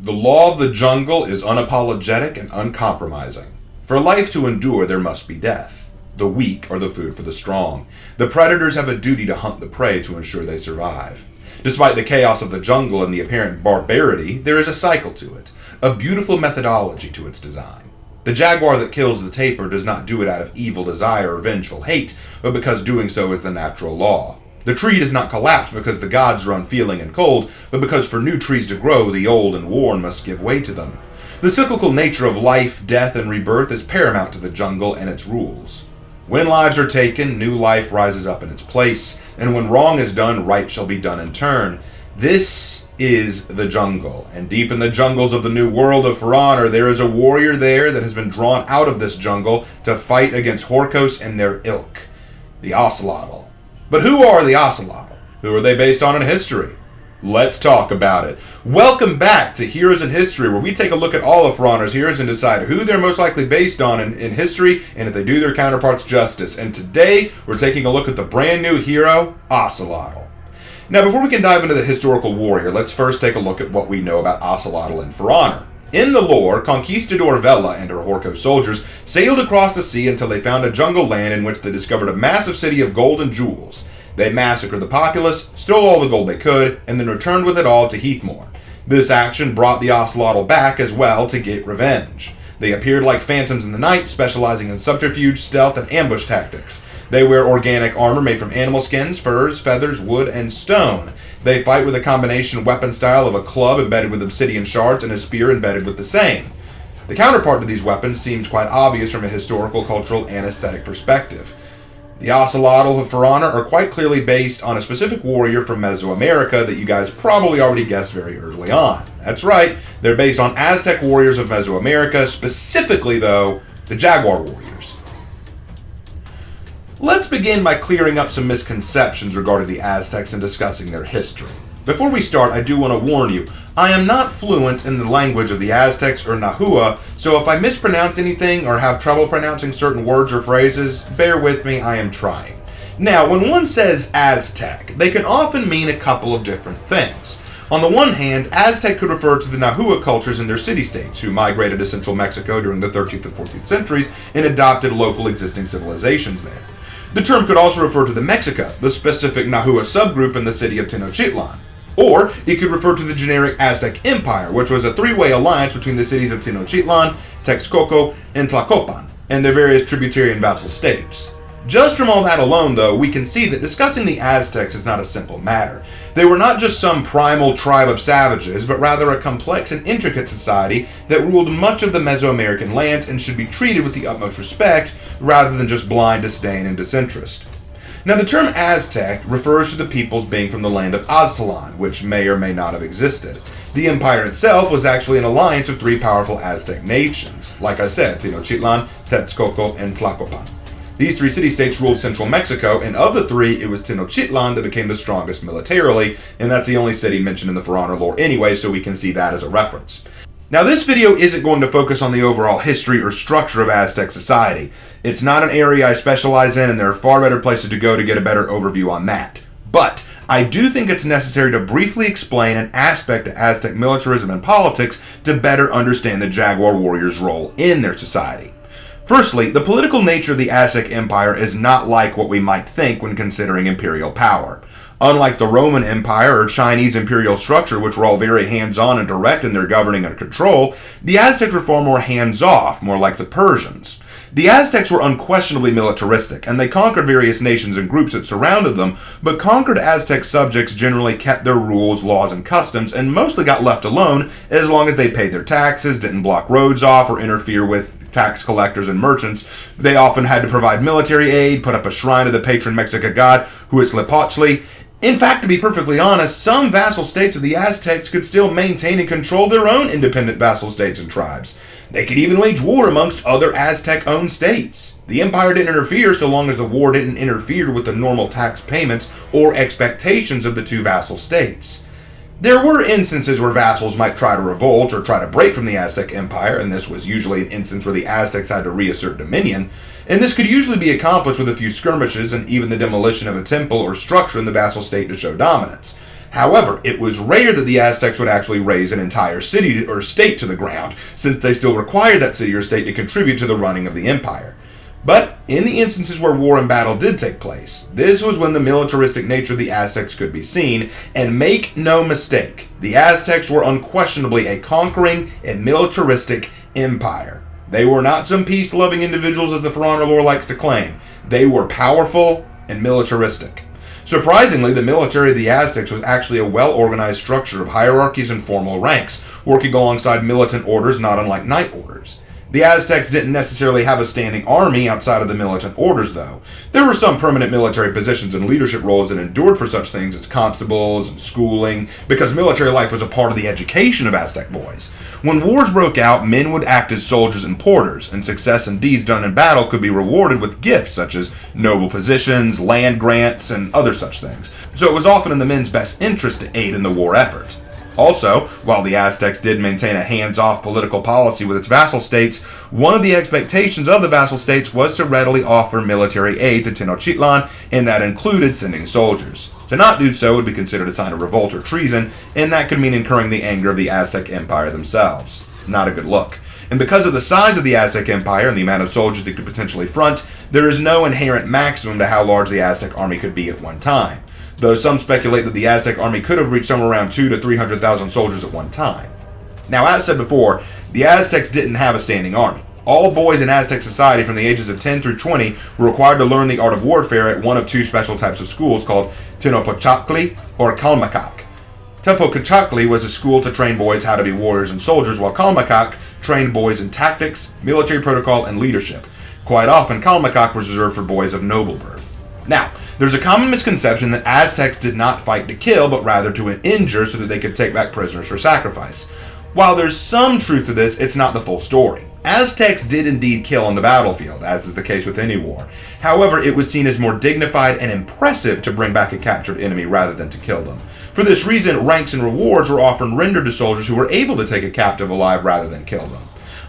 The law of the jungle is unapologetic and uncompromising. For life to endure, there must be death. The weak are the food for the strong. The predators have a duty to hunt the prey to ensure they survive. Despite the chaos of the jungle and the apparent barbarity, there is a cycle to it, a beautiful methodology to its design. The jaguar that kills the tapir does not do it out of evil desire or vengeful hate, but because doing so is the natural law. The tree does not collapse because the gods are unfeeling and cold, but because for new trees to grow, the old and worn must give way to them. The cyclical nature of life, death, and rebirth is paramount to the jungle and its rules. When lives are taken, new life rises up in its place, and when wrong is done, right shall be done in turn. This is the jungle, and deep in the jungles of the new world of For Honor, there is a warrior there that has been drawn out of this jungle to fight against Horkos and their ilk, the Ocelotl. But who are the Ocelotl? Who are they based on in history? Let's talk about it. Welcome back to Heroes in History, where we take a look at all of For Honor's heroes and decide who they're most likely based on in history, and if they do their counterparts justice. And today, we're taking a look at the brand new hero, Ocelotl. Now, before we can dive into the historical warrior, let's first take a look at what we know about Ocelotl in For Honor. In the lore, Conquistador Vela and her Horko soldiers sailed across the sea until they found a jungle land in which they discovered a massive city of gold and jewels. They massacred the populace, stole all the gold they could, and then returned with it all to Heathmoor. This action brought the Ocelotl back as well to get revenge. They appeared like phantoms in the night, specializing in subterfuge, stealth, and ambush tactics. They wear organic armor made from animal skins, furs, feathers, wood, and stone. They fight with a combination weapon style of a club embedded with obsidian shards and a spear embedded with the same. The counterpart to these weapons seems quite obvious from a historical, cultural, and aesthetic perspective. The Ocelotl of For Honor are quite clearly based on a specific warrior from Mesoamerica that you guys probably already guessed very early on. That's right, they're based on Aztec warriors of Mesoamerica, specifically, though, the Jaguar warriors. Let's begin by clearing up some misconceptions regarding the Aztecs and discussing their history. Before we start, I do want to warn you, I am not fluent in the language of the Aztecs or Nahua, so if I mispronounce anything or have trouble pronouncing certain words or phrases, bear with me, I am trying. Now, when one says Aztec, they can often mean a couple of different things. On the one hand, Aztec could refer to the Nahua cultures in their city-states, who migrated to central Mexico during the 13th and 14th centuries and adopted local existing civilizations there. The term could also refer to the Mexica, the specific Nahua subgroup in the city of Tenochtitlan. Or it could refer to the generic Aztec Empire, which was a three-way alliance between the cities of Tenochtitlan, Texcoco, and Tlacopan, and their various tributary and vassal states. Just from all that alone, though, we can see that discussing the Aztecs is not a simple matter. They were not just some primal tribe of savages, but rather a complex and intricate society that ruled much of the Mesoamerican lands and should be treated with the utmost respect, rather than just blind disdain and disinterest. Now, the term Aztec refers to the peoples being from the land of Aztlan, which may or may not have existed. The empire itself was actually an alliance of three powerful Aztec nations. Like I said, Tenochtitlan, Texcoco, and Tlacopan. These three city-states ruled central Mexico, and of the three, it was Tenochtitlan that became the strongest militarily, and that's the only city mentioned in the For Honor lore anyway, so we can see that as a reference. Now, this video isn't going to focus on the overall history or structure of Aztec society. It's not an area I specialize in, and there are far better places to go to get a better overview on that. But I do think it's necessary to briefly explain an aspect of Aztec militarism and politics to better understand the Jaguar warriors' role in their society. Firstly, the political nature of the Aztec Empire is not like what we might think when considering imperial power. Unlike the Roman Empire or Chinese imperial structure, which were all very hands-on and direct in their governing and control, the Aztecs were far more hands-off, more like the Persians. The Aztecs were unquestionably militaristic, and they conquered various nations and groups that surrounded them, but conquered Aztec subjects generally kept their rules, laws, and customs, and mostly got left alone as long as they paid their taxes, didn't block roads off, or interfere with tax collectors and merchants. They often had to provide military aid, put up a shrine to the patron Mexica god, Huitzilopochtli. In fact, to be perfectly honest, some vassal states of the Aztecs could still maintain and control their own independent vassal states and tribes. They could even wage war amongst other Aztec-owned states. The empire didn't interfere so long as the war didn't interfere with the normal tax payments or expectations of the two vassal states. There were instances where vassals might try to revolt or try to break from the Aztec Empire, and this was usually an instance where the Aztecs had to reassert dominion, and this could usually be accomplished with a few skirmishes and even the demolition of a temple or structure in the vassal state to show dominance. However, it was rare that the Aztecs would actually raze an entire city or state to the ground, since they still required that city or state to contribute to the running of the empire. But in the instances where war and battle did take place, this was when the militaristic nature of the Aztecs could be seen, and make no mistake, the Aztecs were unquestionably a conquering and militaristic empire. They were not some peace-loving individuals as the For Honor lore likes to claim. They were powerful and militaristic. Surprisingly, the military of the Aztecs was actually a well-organized structure of hierarchies and formal ranks, working alongside militant orders not unlike knight orders. The Aztecs didn't necessarily have a standing army outside of the militant orders, though. There were some permanent military positions and leadership roles that endured for such things as constables and schooling, because military life was a part of the education of Aztec boys. When wars broke out, men would act as soldiers and porters, and success and deeds done in battle could be rewarded with gifts such as noble positions, land grants, and other such things. So it was often in the men's best interest to aid in the war effort. Also, while the Aztecs did maintain a hands-off political policy with its vassal states, one of the expectations of the vassal states was to readily offer military aid to Tenochtitlan, and that included sending soldiers. To not do so would be considered a sign of revolt or treason, and that could mean incurring the anger of the Aztec Empire themselves. Not a good look. And because of the size of the Aztec Empire and the amount of soldiers they could potentially front, there is no inherent maximum to how large the Aztec army could be at one time, though some speculate that the Aztec army could have reached somewhere around 200,000 to 300,000 soldiers at one time. Now, as said before, the Aztecs didn't have a standing army. All boys in Aztec society from the ages of 10 through 20 were required to learn the art of warfare at one of two special types of schools called Tenochtitlan or Calmecac. Tenochtitlan was a school to train boys how to be warriors and soldiers, while Calmecac trained boys in tactics, military protocol, and leadership. Quite often, Calmecac was reserved for boys of noble birth. Now, there's a common misconception that Aztecs did not fight to kill, but rather to injure so that they could take back prisoners for sacrifice. While there's some truth to this, it's not the full story. Aztecs did indeed kill on the battlefield, as is the case with any war. However, it was seen as more dignified and impressive to bring back a captured enemy rather than to kill them. For this reason, ranks and rewards were often rendered to soldiers who were able to take a captive alive rather than kill them.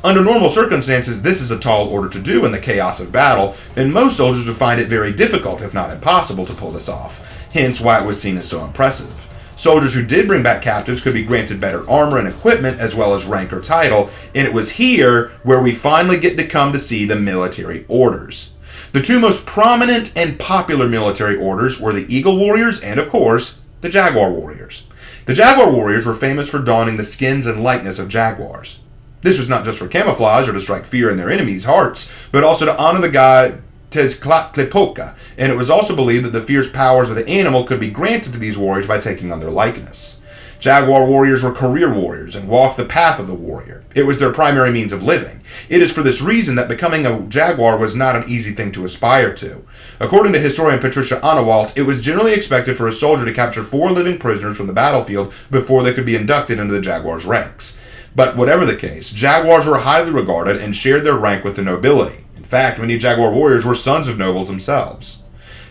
Under normal circumstances, this is a tall order to do in the chaos of battle, and most soldiers would find it very difficult, if not impossible, to pull this off, hence why it was seen as so impressive. Soldiers who did bring back captives could be granted better armor and equipment as well as rank or title, and it was here where we finally get to come to see the military orders. The two most prominent and popular military orders were the Eagle Warriors and, of course, the Jaguar Warriors. The Jaguar Warriors were famous for donning the skins and likeness of jaguars. This was not just for camouflage or to strike fear in their enemies' hearts, but also to honor the god Tezcatlipoca, and it was also believed that the fierce powers of the animal could be granted to these warriors by taking on their likeness. Jaguar warriors were career warriors and walked the path of the warrior. It was their primary means of living. It is for this reason that becoming a jaguar was not an easy thing to aspire to. According to historian Patricia Anawalt, it was generally expected for a soldier to capture 4 living prisoners from the battlefield before they could be inducted into the jaguar's ranks. But whatever the case, jaguars were highly regarded and shared their rank with the nobility. In fact, many jaguar warriors were sons of nobles themselves.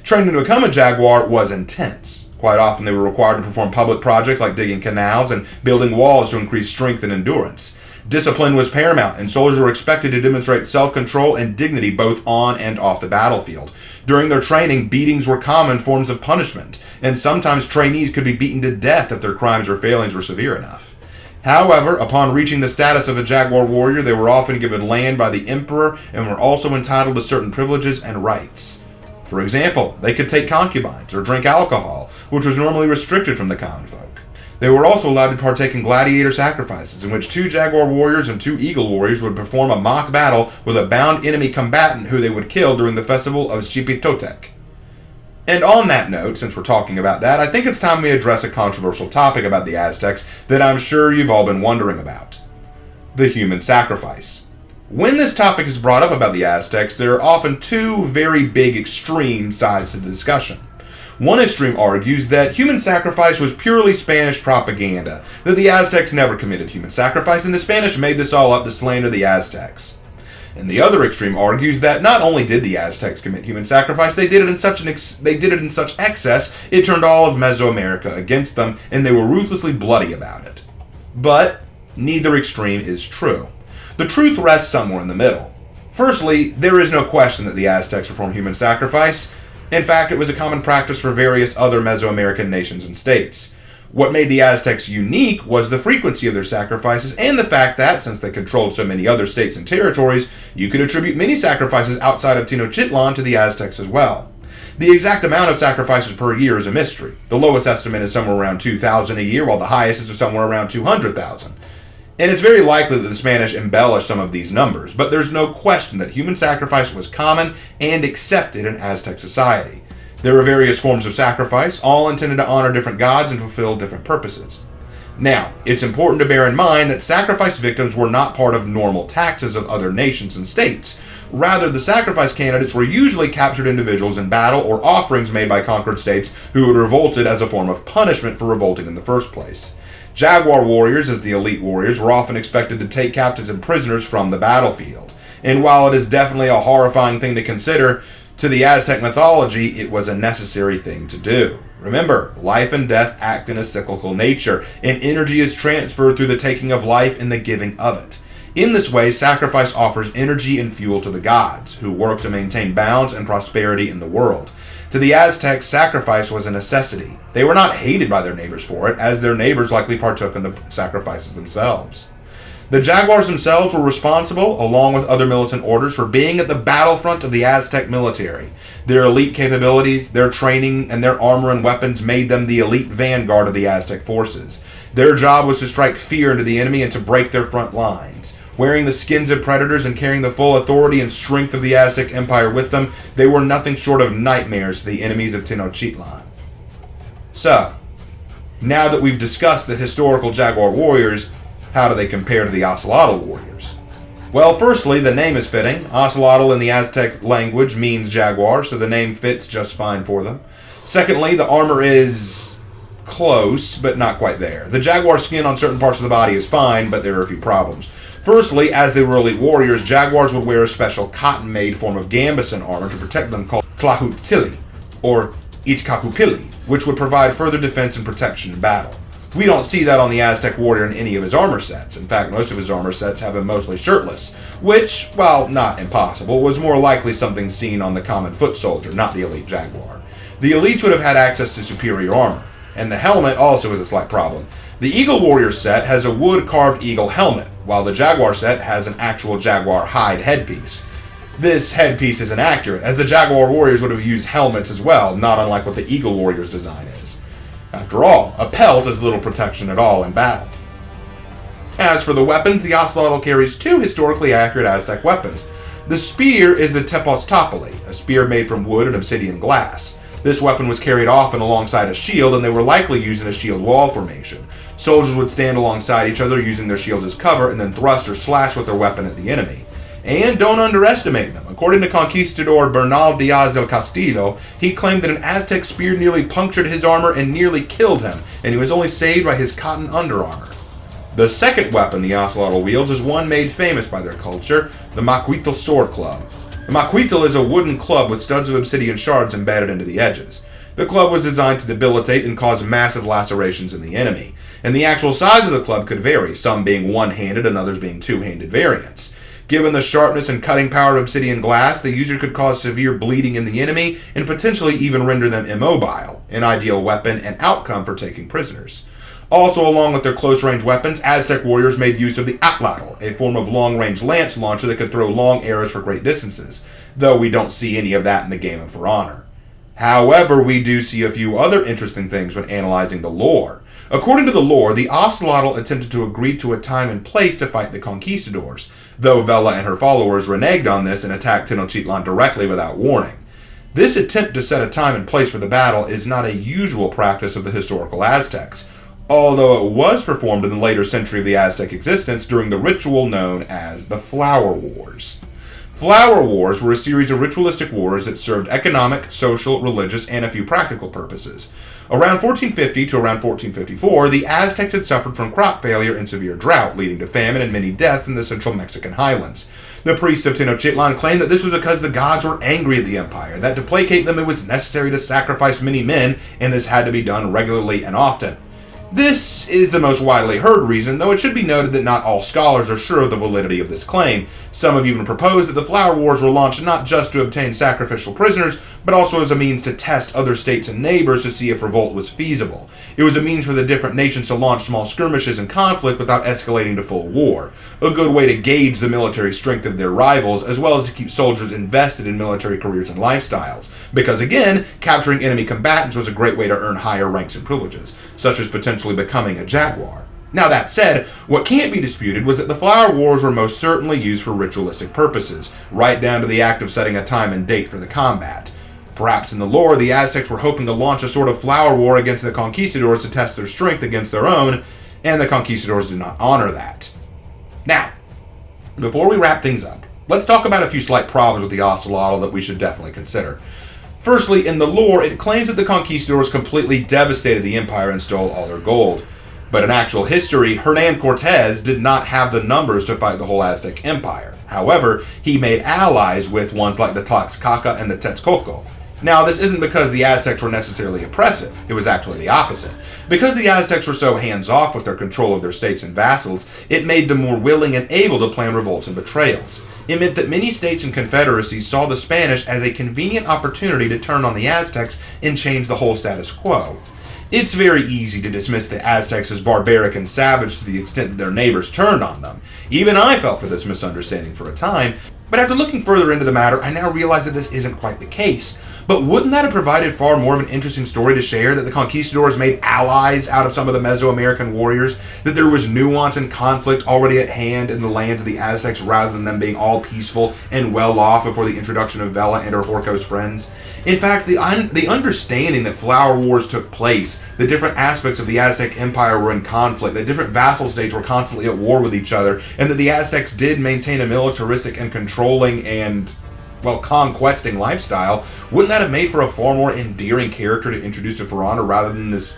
Training to become a jaguar was intense. Quite often they were required to perform public projects like digging canals and building walls to increase strength and endurance. Discipline was paramount, and soldiers were expected to demonstrate self-control and dignity both on and off the battlefield. During their training, beatings were common forms of punishment, and sometimes trainees could be beaten to death if their crimes or failings were severe enough. However, upon reaching the status of a jaguar warrior, they were often given land by the emperor and were also entitled to certain privileges and rights. For example, they could take concubines or drink alcohol, which was normally restricted from the common folk. They were also allowed to partake in gladiator sacrifices, in which 2 jaguar warriors and 2 eagle warriors would perform a mock battle with a bound enemy combatant who they would kill during the festival of Xipitotec. And on that note, since we're talking about that, I think it's time we address a controversial topic about the Aztecs that I'm sure you've all been wondering about: the human sacrifice. When this topic is brought up about the Aztecs, there are often 2 very big extreme sides to the discussion. One extreme argues that human sacrifice was purely Spanish propaganda, that the Aztecs never committed human sacrifice, and the Spanish made this all up to slander the Aztecs. And the other extreme argues that not only did the Aztecs commit human sacrifice, they did it in such excess, it turned all of Mesoamerica against them, and they were ruthlessly bloody about it. But neither extreme is true. The truth rests somewhere in the middle. Firstly, there is no question that the Aztecs performed human sacrifice. In fact, it was a common practice for various other Mesoamerican nations and states. What made the Aztecs unique was the frequency of their sacrifices and the fact that, since they controlled so many other states and territories, you could attribute many sacrifices outside of Tenochtitlan to the Aztecs as well. The exact amount of sacrifices per year is a mystery. The lowest estimate is somewhere around 2,000 a year, while the highest is somewhere around 200,000. And it's very likely that the Spanish embellished some of these numbers, but there's no question that human sacrifice was common and accepted in Aztec society. There were various forms of sacrifice, all intended to honor different gods and fulfill different purposes. Now, it's important to bear in mind that sacrifice victims were not part of normal taxes of other nations and states. Rather, the sacrifice candidates were usually captured individuals in battle or offerings made by conquered states who had revolted as a form of punishment for revolting in the first place. Jaguar warriors, as the elite warriors, were often expected to take captives and prisoners from the battlefield. And while it is definitely a horrifying thing to consider, to the Aztec mythology, it was a necessary thing to do. Remember, life and death act in a cyclical nature, and energy is transferred through the taking of life and the giving of it. In this way, sacrifice offers energy and fuel to the gods, who work to maintain balance and prosperity in the world. To the Aztecs, sacrifice was a necessity. They were not hated by their neighbors for it, as their neighbors likely partook in the sacrifices themselves. The Jaguars themselves were responsible, along with other militant orders, for being at the battlefront of the Aztec military. Their elite capabilities, their training, and their armor and weapons made them the elite vanguard of the Aztec forces. Their job was to strike fear into the enemy and to break their front lines. Wearing the skins of predators and carrying the full authority and strength of the Aztec Empire with them, they were nothing short of nightmares to the enemies of Tenochtitlan. So, now that we've discussed the historical Jaguar warriors, how do they compare to the Ocelotl warriors? Well, firstly, the name is fitting. Ocelotl in the Aztec language means jaguar, so the name fits just fine for them. Secondly, the armor is close, but not quite there. The jaguar skin on certain parts of the body is fine, but there are a few problems. Firstly, as they were elite warriors, jaguars would wear a special cotton-made form of gambeson armor to protect them called tlahutzili, or ichkakupili, which would provide further defense and protection in battle. We don't see that on the Aztec warrior in any of his armor sets. In fact, most of his armor sets have him mostly shirtless, which, while not impossible, was more likely something seen on the common foot soldier, not the elite jaguar. The elites would have had access to superior armor, and the helmet also is a slight problem. The Eagle Warrior set has a wood-carved eagle helmet, while the Jaguar set has an actual jaguar hide headpiece. This headpiece is inaccurate, as the Jaguar warriors would have used helmets as well, not unlike what the Eagle Warrior's design is. After all, a pelt is little protection at all in battle. As for the weapons, the Ocelotl carries two historically accurate Aztec weapons. The spear is the Tepoztlali, a spear made from wood and obsidian glass. This weapon was carried often alongside a shield, and they were likely used in a shield wall formation. Soldiers would stand alongside each other using their shields as cover and then thrust or slash with their weapon at the enemy. And don't underestimate them. According to conquistador Bernal Diaz del Castillo, he claimed that an Aztec spear nearly punctured his armor and nearly killed him, and he was only saved by his cotton underarmor. The second weapon the Ocelotl wields is one made famous by their culture, the Macuitl sword club. The Macuitl is a wooden club with studs of obsidian shards embedded into the edges. The club was designed to debilitate and cause massive lacerations in the enemy, and the actual size of the club could vary, some being one-handed and others being two-handed variants. Given the sharpness and cutting power of obsidian glass, the user could cause severe bleeding in the enemy and potentially even render them immobile, an ideal weapon and outcome for taking prisoners. Also, along with their close-range weapons, Aztec warriors made use of the Ocelotl, a form of long-range lance launcher that could throw long arrows for great distances, though we don't see any of that in the game of For Honor. However, we do see a few other interesting things when analyzing the lore. According to the lore, the Ocelotl attempted to agree to a time and place to fight the conquistadors, though Vela and her followers reneged on this and attacked Tenochtitlan directly without warning. This attempt to set a time and place for the battle is not a usual practice of the historical Aztecs, although it was performed in the later century of the Aztec existence during the ritual known as the Flower Wars. Flower Wars were a series of ritualistic wars that served economic, social, religious, and a few practical purposes. Around 1450 to around 1454, the Aztecs had suffered from crop failure and severe drought, leading to famine and many deaths in the central Mexican highlands. The priests of Tenochtitlan claimed that this was because the gods were angry at the empire, that to placate them it was necessary to sacrifice many men, and this had to be done regularly and often. This is the most widely heard reason, though it should be noted that not all scholars are sure of the validity of this claim. Some have even proposed that the Flower Wars were launched not just to obtain sacrificial prisoners, but also as a means to test other states and neighbors to see if revolt was feasible. It was a means for the different nations to launch small skirmishes and conflict without escalating to full war. A good way to gauge the military strength of their rivals, as well as to keep soldiers invested in military careers and lifestyles. Because again, capturing enemy combatants was a great way to earn higher ranks and privileges, such as potentially becoming a Jaguar. Now that said, what can't be disputed was that the Flower Wars were most certainly used for ritualistic purposes, right down to the act of setting a time and date for the combat. Perhaps in the lore, the Aztecs were hoping to launch a sort of flower war against the conquistadors to test their strength against their own, and the conquistadors did not honor that. Now, before we wrap things up, let's talk about a few slight problems with the Ocelotl that we should definitely consider. Firstly, in the lore, it claims that the conquistadors completely devastated the empire and stole all their gold. But in actual history, Hernan Cortez did not have the numbers to fight the whole Aztec empire. However, he made allies with ones like the Tlaxcala and the Texcoco. Now, this isn't because the Aztecs were necessarily oppressive. It was actually the opposite. Because the Aztecs were so hands-off with their control of their states and vassals, it made them more willing and able to plan revolts and betrayals. It meant that many states and confederacies saw the Spanish as a convenient opportunity to turn on the Aztecs and change the whole status quo. It's very easy to dismiss the Aztecs as barbaric and savage to the extent that their neighbors turned on them. Even I fell for this misunderstanding for a time, but after looking further into the matter, I now realize that this isn't quite the case. But wouldn't that have provided far more of an interesting story to share, that the conquistadors made allies out of some of the Mesoamerican warriors, that there was nuance and conflict already at hand in the lands of the Aztecs rather than them being all peaceful and well off before the introduction of Vela and her Horco's friends? In fact, the understanding that flower wars took place, the different aspects of the Aztec Empire were in conflict, that different vassal states were constantly at war with each other, and that the Aztecs did maintain a militaristic and controlling and, well, conquesting lifestyle, wouldn't that have made for a far more endearing character to introduce to For Honor rather than this,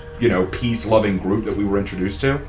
peace-loving group that we were introduced to?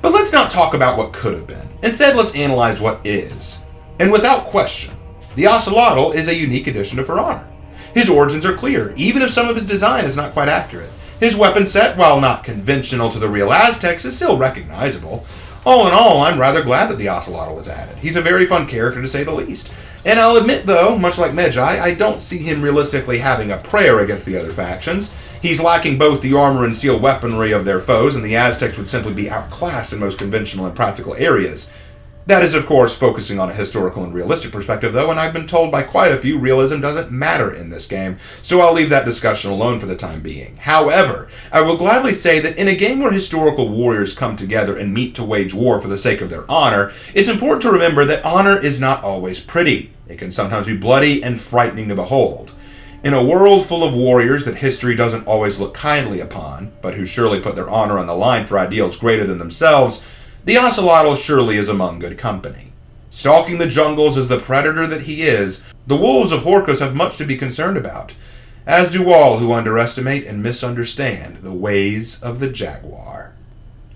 But let's not talk about what could have been. Instead, let's analyze what is. And without question, the Ocelotl is a unique addition to For Honor. His origins are clear, even if some of his design is not quite accurate. His weapon set, while not conventional to the real Aztecs, is still recognizable. All in all, I'm rather glad that the Ocelotl was added. He's a very fun character to say the least. And I'll admit though, much like Magi, I don't see him realistically having a prayer against the other factions. He's lacking both the armor and steel weaponry of their foes, and the Aztecs would simply be outclassed in most conventional and practical areas. That is, of course, focusing on a historical and realistic perspective, though, and I've been told by quite a few realism doesn't matter in this game, so I'll leave that discussion alone for the time being. However, I will gladly say that in a game where historical warriors come together and meet to wage war for the sake of their honor, it's important to remember that honor is not always pretty. It can sometimes be bloody and frightening to behold. In a world full of warriors that history doesn't always look kindly upon, but who surely put their honor on the line for ideals greater than themselves, the Ocelotl surely is among good company. Stalking the jungles as the predator that he is, the wolves of Horcos have much to be concerned about, as do all who underestimate and misunderstand the ways of the Jaguar.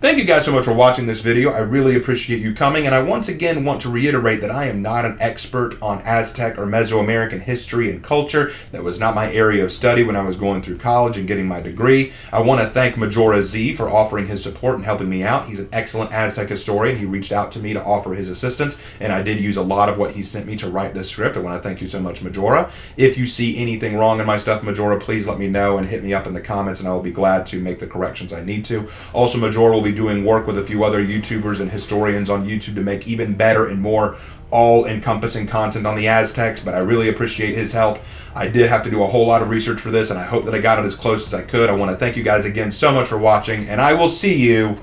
Thank you guys so much for watching this video. I really appreciate you coming, and I once again want to reiterate that I am not an expert on Aztec or Mesoamerican history and culture. That was not my area of study when I was going through college and getting my degree. I want to thank MajoraZ for offering his support and helping me out. He's an excellent Aztec historian. He reached out to me to offer his assistance, and I did use a lot of what he sent me to write this script. I want to thank you so much, Majora. If you see anything wrong in my stuff, Majora, please let me know and hit me up in the comments, and I will be glad to make the corrections I need to. Also, Majora will be doing work with a few other YouTubers and historians on YouTube to make even better and more all-encompassing content on the Aztecs, but I really appreciate his help. I did have to do a whole lot of research for this, and I hope that I got it as close as I could. I want to thank you guys again so much for watching, and I will see you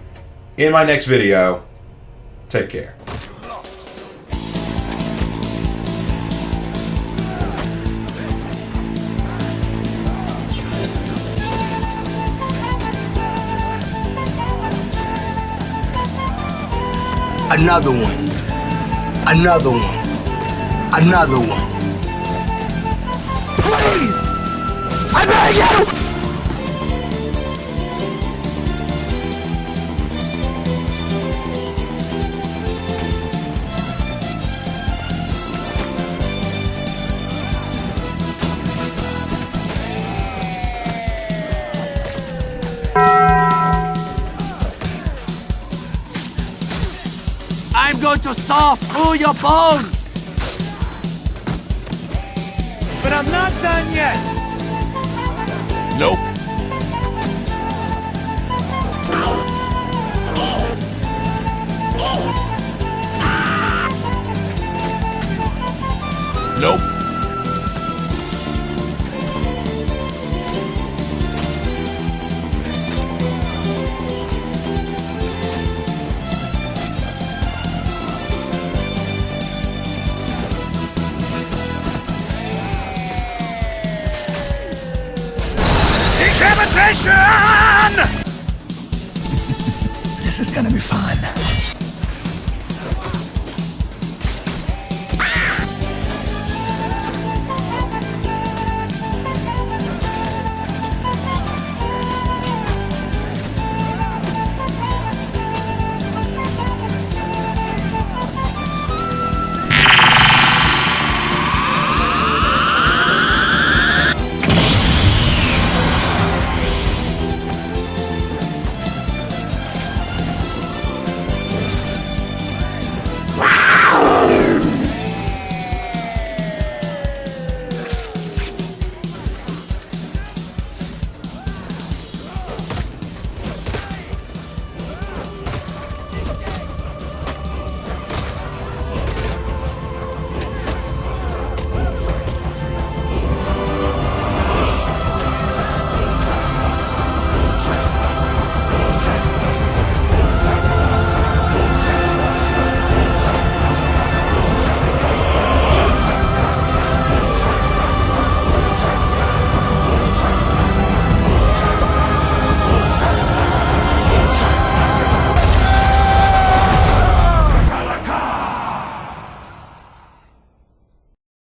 in my next video. Take care. Another one. Another one. Another one. Please! I beg you! I'm going to saw through your bones! But I'm not done yet! Nope. Nope. Decapitation! This is gonna be fun.